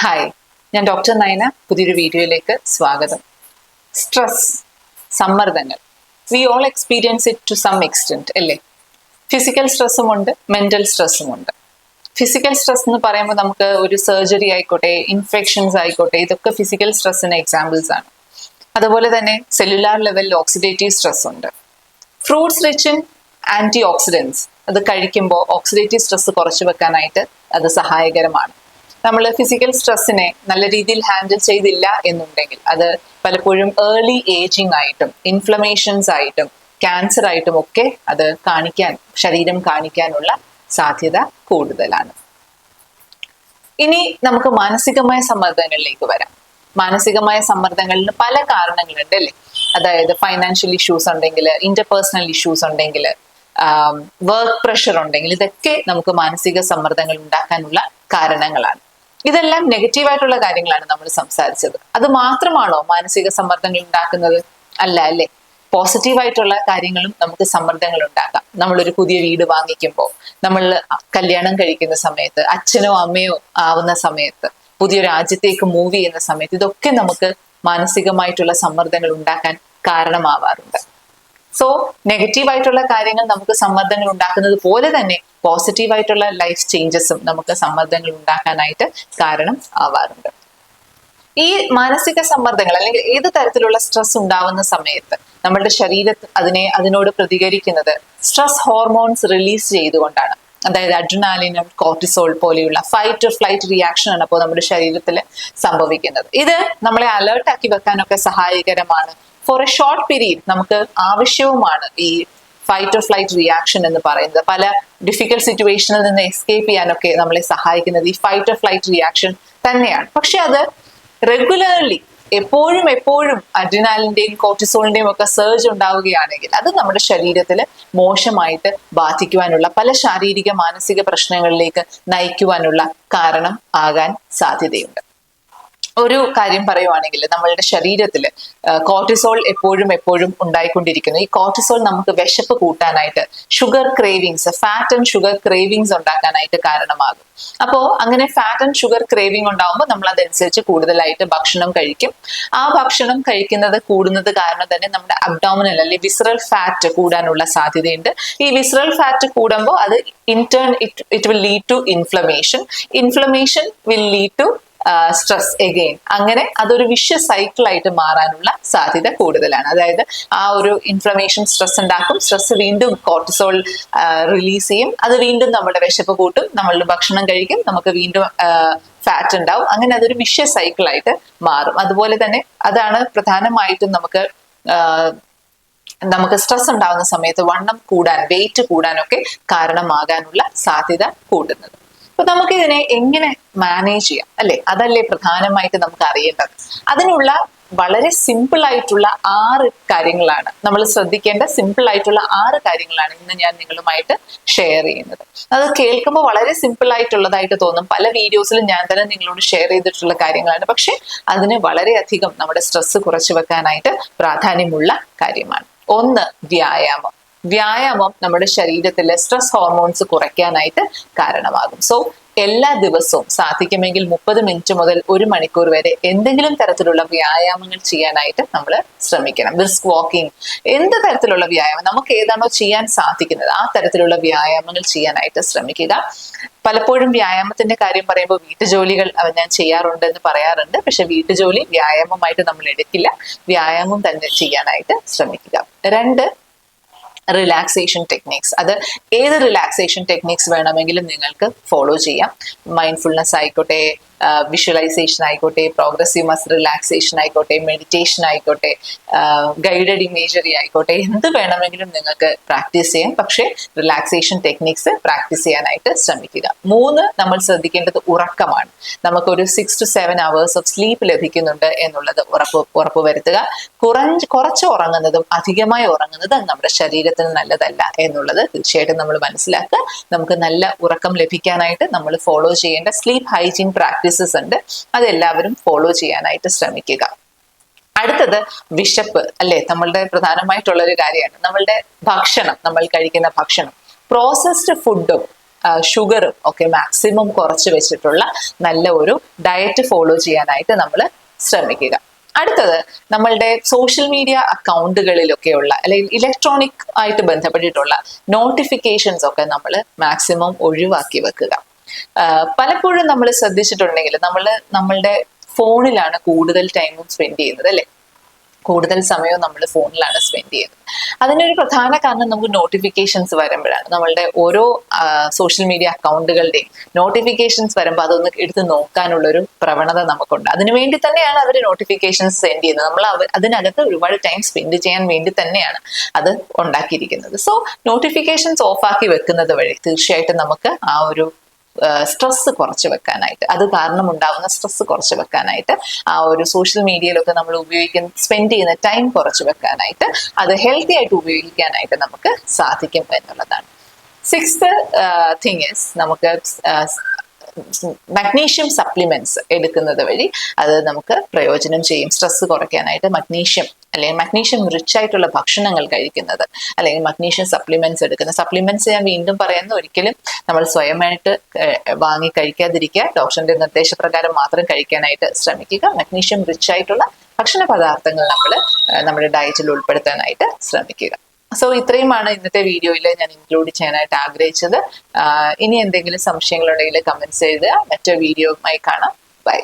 Hi, ഞാൻ doctor Nayana. പുതിയൊരു വീഡിയോയിലേക്ക് സ്വാഗതം. സ്ട്രെസ്, സമ്മർദ്ദങ്ങൾ, we all experience it to some extent അല്ലേ? ഫിസിക്കൽ സ്ട്രെസ്സും ഉണ്ട്, മെന്റൽ സ്ട്രെസ്സും ഉണ്ട്. ഫിസിക്കൽ സ്ട്രെസ് എന്ന് പറയുമ്പോൾ നമുക്ക് ഒരു സർജറി ആയിക്കോട്ടെ, ഇൻഫെക്ഷൻസ് ആയിക്കോട്ടെ, ഇതൊക്കെ ഫിസിക്കൽ സ്ട്രെസ്സിന് എക്സാമ്പിൾസ് ആണ്. അതുപോലെ തന്നെ സെല്ലുലാർ ലെവലിൽ ഓക്സിഡേറ്റീവ് സ്ട്രെസ് ഉണ്ട്. Fruits rich in antioxidants, അത് കഴിക്കുമ്പോൾ ഓക്സിഡേറ്റീവ് സ്ട്രെസ് കുറച്ച് വെക്കാനായിട്ട് അത് സഹായകരമാണ്. നമ്മൾ ഫിസിക്കൽ സ്ട്രെസ്സിനെ നല്ല രീതിയിൽ ഹാൻഡിൽ ചെയ്തില്ല എന്നുണ്ടെങ്കിൽ അത് പലപ്പോഴും ഏർലി ഏജിങ് ആയിട്ടും ഇൻഫ്ലമേഷൻസ് ആയിട്ടും ക്യാൻസർ ആയിട്ടും ഒക്കെ അത് ശരീരം കാണിക്കാനുള്ള സാധ്യത കൂടുതലാണ്. ഇനി നമുക്ക് മാനസികമായ സമ്മർദ്ദങ്ങളിലേക്ക് വരാം. മാനസികമായ സമ്മർദ്ദങ്ങളിൽ പല കാരണങ്ങളുണ്ട് അല്ലേ? അതായത് ഫൈനാൻഷ്യൽ ഇഷ്യൂസ് ഉണ്ടെങ്കിൽ, ഇന്റർപേഴ്സണൽ ഇഷ്യൂസ് ഉണ്ടെങ്കിൽ, വർക്ക് പ്രഷർ ഉണ്ടെങ്കിൽ, ഇതൊക്കെ നമുക്ക് മാനസിക സമ്മർദ്ദങ്ങൾ ഉണ്ടാക്കാനുള്ള കാരണങ്ങളാണ്. ഇതെല്ലാം നെഗറ്റീവായിട്ടുള്ള കാര്യങ്ങളാണ് നമ്മൾ സംസാരിച്ചത്. അത് മാത്രമാണോ മാനസിക സമ്മർദ്ദങ്ങൾ ഉണ്ടാക്കുന്നത്? അല്ല അല്ലേ? പോസിറ്റീവായിട്ടുള്ള കാര്യങ്ങളും നമുക്ക് സമ്മർദ്ദങ്ങൾ ഉണ്ടാക്കാം. നമ്മളൊരു പുതിയ വീട് വാങ്ങിക്കുമ്പോൾ, നമ്മൾ കല്യാണം കഴിക്കുന്ന സമയത്ത്, അച്ഛനോ അമ്മയോ ആവുന്ന സമയത്ത്, പുതിയ രാജ്യത്തേക്ക് മൂവ് ചെയ്യുന്ന സമയത്ത്, ഇതൊക്കെ നമുക്ക് മാനസികമായിട്ടുള്ള സമ്മർദ്ദങ്ങൾ ഉണ്ടാക്കാൻ കാരണമാവാറുണ്ട്. സോ നെഗറ്റീവായിട്ടുള്ള കാര്യങ്ങൾ നമുക്ക് സമ്മർദ്ദങ്ങൾ ഉണ്ടാക്കുന്നത് പോലെ തന്നെ പോസിറ്റീവായിട്ടുള്ള ലൈഫ് ചേഞ്ചസും നമുക്ക് സമ്മർദ്ദങ്ങൾ ഉണ്ടാക്കാനായിട്ട് കാരണം ആവാറുണ്ട്. ഈ മാനസിക സമ്മർദ്ദങ്ങൾ അല്ലെങ്കിൽ ഏത് തരത്തിലുള്ള സ്ട്രെസ് ഉണ്ടാവുന്ന സമയത്ത് നമ്മളുടെ ശരീരത്തിൽ അതിനോട് പ്രതികരിക്കുന്നത് സ്ട്രെസ് ഹോർമോൺസ് റിലീസ് ചെയ്തുകൊണ്ടാണ്. അതായത് അഡ്രിനാലിനും കോർട്ടിസോൾ പോലെയുള്ള ഫൈറ്റ് ഓർ ഫ്ലൈറ്റ് റിയാക്ഷൻ ആണ് അപ്പോൾ നമ്മുടെ ശരീരത്തിൽ സംഭവിക്കുന്നത്. ഇത് നമ്മളെ അലേർട്ട് ആക്കി വെക്കാനൊക്കെ സഹായകരമാണ്. ഫോർ എ ഷോർട്ട് പീരീഡ് നമുക്ക് ആവശ്യവുമാണ് ഈ ഫൈറ്റ് ഓർ ഫ്ലൈറ്റ് റിയാക്ഷൻ എന്ന് പറയുന്നത്. പല ഡിഫിക്കൽട്ട് സിറ്റുവേഷനിൽ നിന്ന് എസ്കേപ്പ് ചെയ്യാനൊക്കെ നമ്മളെ സഹായിക്കുന്നത് ഈ ഫൈറ്റ് ഓർ ഫ്ലൈറ്റ് റിയാക്ഷൻ തന്നെയാണ്. പക്ഷെ അത് റെഗുലർലി എപ്പോഴും അഡ്രിനാലിന്റെയും കോർട്ടിസോളിന്റെയും ഒക്കെ സർജ് ഉണ്ടാവുകയാണെങ്കിൽ അത് നമ്മുടെ ശരീരത്തിൽ മോശമായിട്ട് ബാധിക്കുവാനുള്ള പല ശാരീരിക മാനസിക പ്രശ്നങ്ങളിലേക്ക് നയിക്കുവാനുള്ള കാരണം ആകാൻ സാധ്യതയുണ്ട്. ഒരു കാര്യം പറയുവാണെങ്കിൽ നമ്മളുടെ ശരീരത്തിൽ കോർട്ടിസോൾ എപ്പോഴും ഉണ്ടായിക്കൊണ്ടിരിക്കുന്നു. ഈ കോർട്ടിസോൾ നമുക്ക് വിശപ്പ് കൂട്ടാനായിട്ട്, sugar cravings, fat and sugar cravings ഉണ്ടാക്കാനായിട്ട് കാരണമാകും. അപ്പോൾ അങ്ങനെ ഫാറ്റ് ആൻഡ് ഷുഗർ ക്രേവിംഗ് ഉണ്ടാകുമ്പോൾ നമ്മൾ അതനുസരിച്ച് കൂടുതലായിട്ട് ഭക്ഷണം കഴിക്കും. ആ ഭക്ഷണം കഴിക്കുന്നത് കൂടുന്നത് കാരണം തന്നെ നമ്മുടെ അബ്ഡോമിനൽ അല്ലെങ്കിൽ വിസറൽ ഫാറ്റ് കൂടാനുള്ള സാധ്യതയുണ്ട്. ഈ വിസറൽ ഫാറ്റ് കൂടുമ്പോൾ അത് it will lead to inflammation will lead to stress again. അങ്ങനെ അതൊരു വിഷ്യസ് സൈക്കിൾ ആയിട്ട് മാറാനുള്ള സാധ്യത കൂടുതലാണ്. അതായത് ആ ഒരു ഇൻഫ്ലമേഷൻ സ്ട്രെസ് ഉണ്ടാക്കും, സ്ട്രെസ് വീണ്ടും കോർട്ടിസോൾ റിലീസ് ചെയ്യും, അത് വീണ്ടും നമ്മുടെ വിശപ്പ് കൂട്ടും, നമ്മളുടെ ഭക്ഷണം കഴിക്കും, നമുക്ക് വീണ്ടും ഫാറ്റ് ഉണ്ടാവും. അങ്ങനെ അതൊരു വിഷ്യസ് സൈക്കിൾ ആയിട്ട് മാറും. അതുപോലെ തന്നെ അതാണ് പ്രധാനമായിട്ടും നമുക്ക് സ്ട്രെസ് ഉണ്ടാകുന്ന സമയത്ത് വണ്ണം കൂടാൻ, വെയിറ്റ് കൂടാനൊക്കെ കാരണമാകാനുള്ള സാധ്യത കൂടുന്നത്. അപ്പൊ നമുക്കിതിനെ എങ്ങനെ മാനേജ് ചെയ്യാം അല്ലെ? അതല്ലേ പ്രധാനമായിട്ട് നമുക്ക് അറിയേണ്ടത്. അതിനുള്ള വളരെ സിമ്പിൾ ആയിട്ടുള്ള 6 കാര്യങ്ങളാണ് നമ്മൾ ശ്രദ്ധിക്കേണ്ട. സിമ്പിൾ ആയിട്ടുള്ള 6 കാര്യങ്ങളാണ് ഇന്ന് ഞാൻ നിങ്ങളുമായിട്ട് ഷെയർ ചെയ്യുന്നത്. അത് കേൾക്കുമ്പോൾ വളരെ സിമ്പിൾ ആയിട്ടുള്ളതായിട്ട് തോന്നും. പല വീഡിയോസിലും ഞാൻ തന്നെ നിങ്ങളോട് ഷെയർ ചെയ്തിട്ടുള്ള കാര്യങ്ങളാണ്. പക്ഷെ അതിന് വളരെയധികം നമ്മുടെ സ്ട്രെസ് കുറച്ചു വെക്കാനായിട്ട് പ്രാധാന്യമുള്ള കാര്യമാണ്. 1, വ്യായാമം നമ്മുടെ ശരീരത്തിലെ സ്ട്രെസ് ഹോർമോൺസ് കുറയ്ക്കാനായിട്ട് കാരണമാകും. സോ എല്ലാ ദിവസവും സാധിക്കുമെങ്കിൽ 30 മിനിറ്റ് മുതൽ 1 മണിക്കൂർ വരെ എന്തെങ്കിലും തരത്തിലുള്ള വ്യായാമങ്ങൾ ചെയ്യാനായിട്ട് നമ്മൾ ശ്രമിക്കണം. ബ്രിസ്ക് വാക്കിംഗ്, എന്ത് തരത്തിലുള്ള വ്യായാമം നമുക്ക് ഏതാണോ ചെയ്യാൻ സാധിക്കുന്നത് ആ തരത്തിലുള്ള വ്യായാമങ്ങൾ ചെയ്യാനായിട്ട് ശ്രമിക്കുക. പലപ്പോഴും വ്യായാമത്തിന്റെ കാര്യം പറയുമ്പോൾ വീട്ടുജോലികൾ ഞാൻ ചെയ്യാറുണ്ട് എന്ന് പറയാറുണ്ട്. പക്ഷെ വീട്ടുജോലി വ്യായാമമായിട്ട് നമ്മൾ എടുക്കില്ല. വ്യായാമം തന്നെ ചെയ്യാനായിട്ട് ശ്രമിക്കുക. 2, റിലാക്സേഷൻ ടെക്നിക്സ്. അത് ഏത് റിലാക്സേഷൻ ടെക്നിക്സ് വേണമെങ്കിലും നിങ്ങൾക്ക് ഫോളോ ചെയ്യാം. മൈൻഡ്ഫുൾനെസ് ആയിക്കോട്ടെ, വിഷ്വലൈസേഷൻ ആയിക്കോട്ടെ, പ്രോഗ്രസീവ് മസിൽ റിലാക്സേഷൻ ആയിക്കോട്ടെ, മെഡിറ്റേഷൻ ആയിക്കോട്ടെ, ഗൈഡഡ് ഇമേജറി ആയിക്കോട്ടെ, എന്ത് വേണമെങ്കിലും നിങ്ങൾക്ക് പ്രാക്ടീസ് ചെയ്യാം. പക്ഷേ റിലാക്സേഷൻ ടെക്നിക്സ് പ്രാക്ടീസ് ചെയ്യാനായിട്ട് ശ്രമിക്കുക. 3, നമ്മൾ ശ്രദ്ധിക്കേണ്ടത് ഉറക്കമാണ്. നമുക്കൊരു 6 to 7 hours ഓഫ് സ്ലീപ്പ് ലഭിക്കുന്നുണ്ട് എന്നുള്ളത് ഉറപ്പുവരുത്തുക. കുറച്ച് ഉറങ്ങുന്നതും അധികമായി ഉറങ്ങുന്നതും നമ്മുടെ ശരീരത്തിന് നല്ലതല്ല എന്നുള്ളത് തീർച്ചയായിട്ടും നമ്മൾ മനസ്സിലാക്കുക. നമുക്ക് നല്ല ഉറക്കം ലഭിക്കാനായിട്ട് നമ്മൾ ഫോളോ ചെയ്യേണ്ട സ്ലീപ്പ് ഹൈജീൻ പ്രാക്ടീസസ് ഉണ്ട്. അതെല്ലാവരും ഫോളോ ചെയ്യാനായിട്ട് ശ്രമിക്കുക. അടുത്തത് വിശപ്പ് അല്ലെ? നമ്മളുടെ പ്രധാനമായിട്ടുള്ള ഒരു കാര്യമാണ് നമ്മളുടെ ഭക്ഷണം. നമ്മൾ കഴിക്കുന്ന ഭക്ഷണം പ്രോസസ്ഡ് ഫുഡും ഷുഗറും ഒക്കെ മാക്സിമം കുറച്ച് വെച്ചിട്ടുള്ള നല്ല ഒരു ഡയറ്റ് ഫോളോ ചെയ്യാനായിട്ട് നമ്മൾ ശ്രമിക്കുക. അടുത്തത്, നമ്മളുടെ സോഷ്യൽ മീഡിയ അക്കൗണ്ടുകളിലൊക്കെയുള്ള അല്ലെങ്കിൽ ഇലക്ട്രോണിക് ആയിട്ട് ബന്ധപ്പെട്ടിട്ടുള്ള നോട്ടിഫിക്കേഷൻസ് ഒക്കെ നമ്മൾ മാക്സിമം ഒഴിവാക്കി വെക്കുക. പലപ്പോഴും നമ്മൾ ശ്രദ്ധിച്ചിട്ടുണ്ടെങ്കിൽ നമ്മളുടെ ഫോണിലാണ് കൂടുതൽ ടൈമും സ്പെൻഡ് ചെയ്യുന്നത് അല്ലെ, കൂടുതൽ സമയവും നമ്മൾ ഫോണിലാണ് സ്പെൻഡ് ചെയ്യുന്നത്. അതിനൊരു പ്രധാന കാരണം നമുക്ക് നോട്ടിഫിക്കേഷൻസ് വരുമ്പോഴാണ്. നമ്മളുടെ ഓരോ സോഷ്യൽ മീഡിയ അക്കൗണ്ടുകളുടെയും നോട്ടിഫിക്കേഷൻസ് വരുമ്പോൾ അതൊന്ന് എടുത്ത് നോക്കാനുള്ള ഒരു പ്രവണത നമുക്കുണ്ട്. അതിനുവേണ്ടി തന്നെയാണ് അവർ നോട്ടിഫിക്കേഷൻസ് സെൻഡ് ചെയ്യുന്നത്. നമ്മൾ അതിനകത്ത് ഒരുപാട് ടൈം സ്പെൻഡ് ചെയ്യാൻ വേണ്ടി തന്നെയാണ് അത് ഉണ്ടാക്കിയിരിക്കുന്നത്. സോ നോട്ടിഫിക്കേഷൻസ് ഓഫാക്കി വെക്കുന്നത് വഴി തീർച്ചയായിട്ടും നമുക്ക് ആ ഒരു സ്ട്രെസ് കുറച്ച് വെക്കാനായിട്ട്, അത് കാരണം ഉണ്ടാവുന്ന സ്ട്രെസ് കുറച്ച് വെക്കാനായിട്ട്, ആ ഒരു സോഷ്യൽ മീഡിയയിലൊക്കെ നമ്മൾ സ്പെൻഡ് ചെയ്യുന്ന ടൈം കുറച്ച് വെക്കാനായിട്ട്, അത് ഹെൽത്തി ആയിട്ട് ഉപയോഗിക്കാനായിട്ട് നമുക്ക് സാധിക്കും എന്നുള്ളതാണ്. സിക്സ്ത് തിങ് ഈസ്, നമുക്ക് മഗ്നീഷ്യം സപ്ലിമെന്റ്സ് എടുക്കുന്നത് വഴി അത് നമുക്ക് പ്രയോജനം ചെയ്യും. സ്ട്രെസ് കുറയ്ക്കാനായിട്ട് മഗ്നീഷ്യം അല്ലെങ്കിൽ മഗ്നീഷ്യം റിച്ച് ആയിട്ടുള്ള ഭക്ഷണങ്ങൾ കഴിക്കുന്നത്, അല്ലെങ്കിൽ മഗ്നീഷ്യം സപ്ലിമെന്റ്സ് എടുക്കുന്ന സപ്ലിമെന്റ്സ് ഞാൻ വീണ്ടും പറയുന്നത്, ഒരിക്കലും നമ്മൾ സ്വയമായിട്ട് വാങ്ങി കഴിക്കാതിരിക്കുക. ഡോക്ടറിന്റെ നിർദ്ദേശപ്രകാരം മാത്രം കഴിക്കാനായിട്ട് ശ്രമിക്കുക. മഗ്നീഷ്യം റിച്ച് ആയിട്ടുള്ള ഭക്ഷണ പദാർത്ഥങ്ങൾ നമ്മൾ നമ്മുടെ ഡയറ്റിൽ ഉൾപ്പെടുത്താനായിട്ട് ശ്രമിക്കുക. സോ ഇത്രയുമാണ് ഇന്നത്തെ വീഡിയോയിൽ ഞാൻ ഇൻക്ലൂഡ് ചെയ്യാനായിട്ട് ആഗ്രഹിച്ചത്. ഇനി എന്തെങ്കിലും സംശയങ്ങളുണ്ടെങ്കിൽ കമന്റ്സ് എഴുതുക. മറ്റൊരു വീഡിയോയുമായി കാണാം. ബൈ.